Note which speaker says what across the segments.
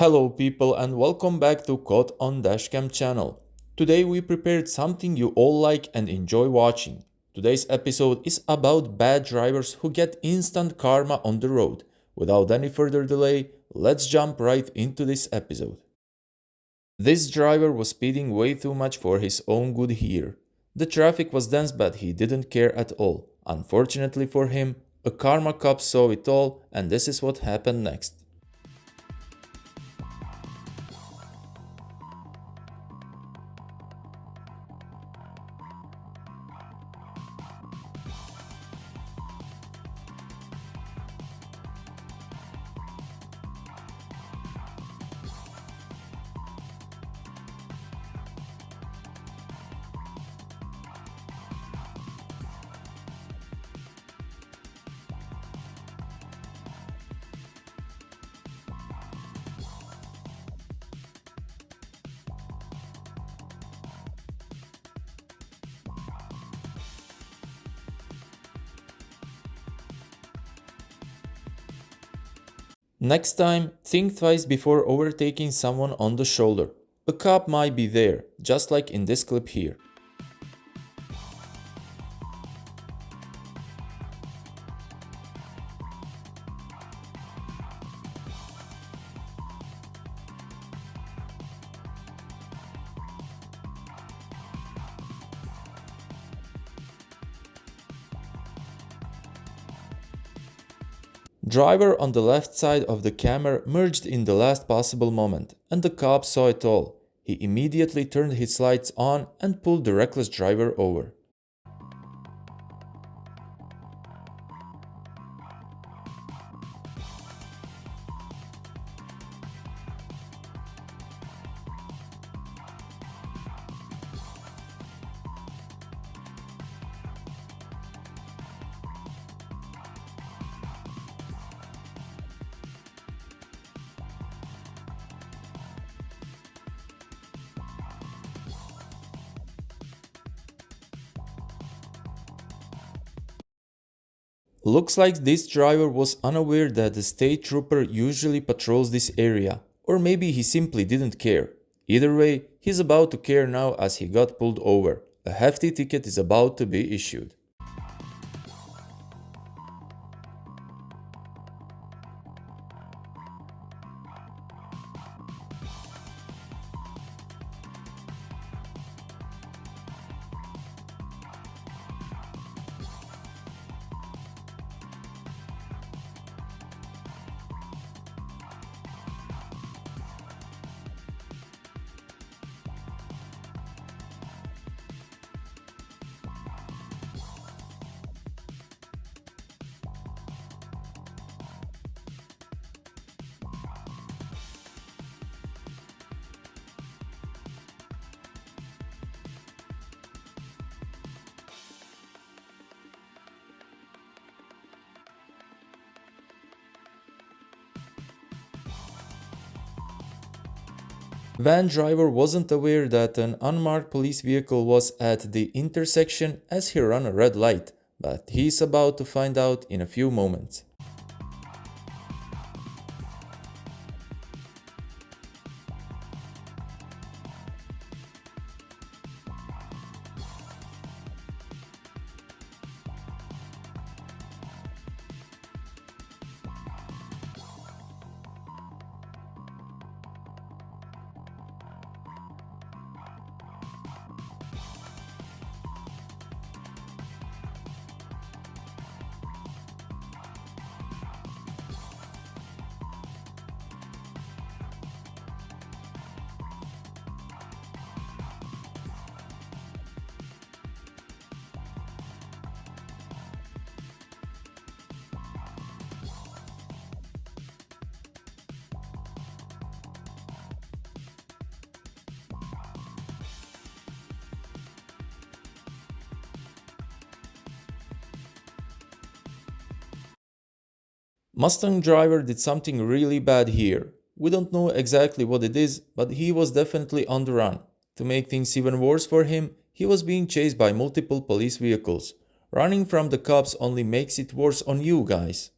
Speaker 1: Hello people and welcome back to Caught on DashCam channel. Today we prepared something you all like and enjoy watching. Today's episode is about bad drivers who get instant karma on the road. Without any further delay, let's jump right into this episode. This driver was speeding way too much for his own good here. The traffic was dense but he didn't care at all. Unfortunately for him, a karma cop saw it all and this is what happened next. Next time, think twice before overtaking someone on the shoulder. A cop might be there, just like in this clip here. Driver on the left side of the camera merged in the last possible moment, and the cop saw it all. He immediately turned his lights on and pulled the reckless driver over. Looks like this driver was unaware that the state trooper usually patrols this area, or maybe he simply didn't care. Either way, he's about to care now as he got pulled over. A hefty ticket is about to be issued. Van driver wasn't aware that an unmarked police vehicle was at the intersection as he ran a red light, but he's about to find out in a few moments. Mustang driver did something really bad here. We don't know exactly what it is, but he was definitely on the run. To make things even worse for him, he was being chased by multiple police vehicles. Running from the cops only makes it worse on you guys.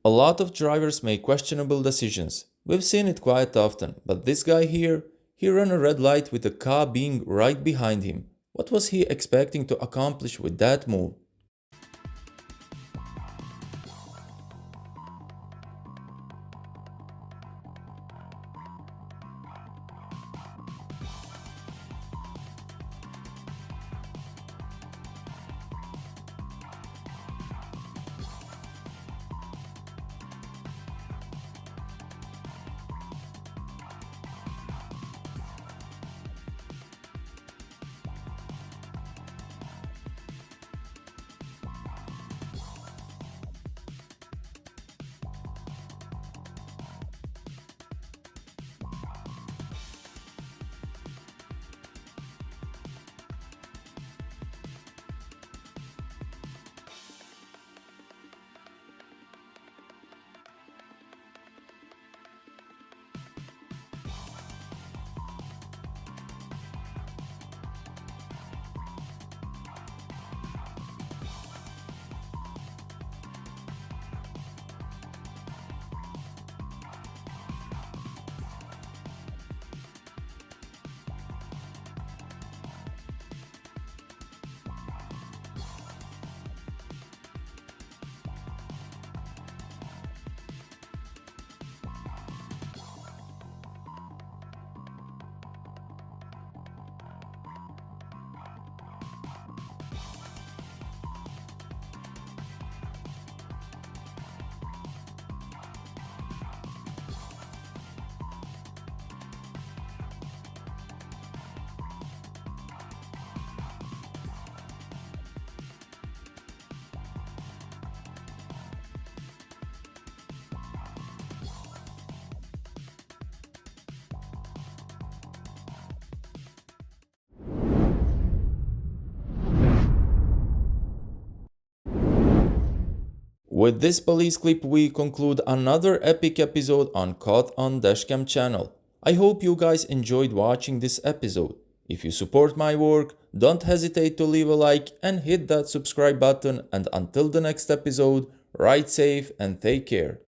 Speaker 1: A lot of drivers make questionable decisions. We've seen it quite often, but this guy here, he ran a red light with a car being right behind him. What was he expecting to accomplish with that move? With this police clip, we conclude another epic episode on Caught on Dashcam channel. I hope you guys enjoyed watching this episode. If you support my work, don't hesitate to leave a like and hit that subscribe button, and until the next episode, ride safe and take care.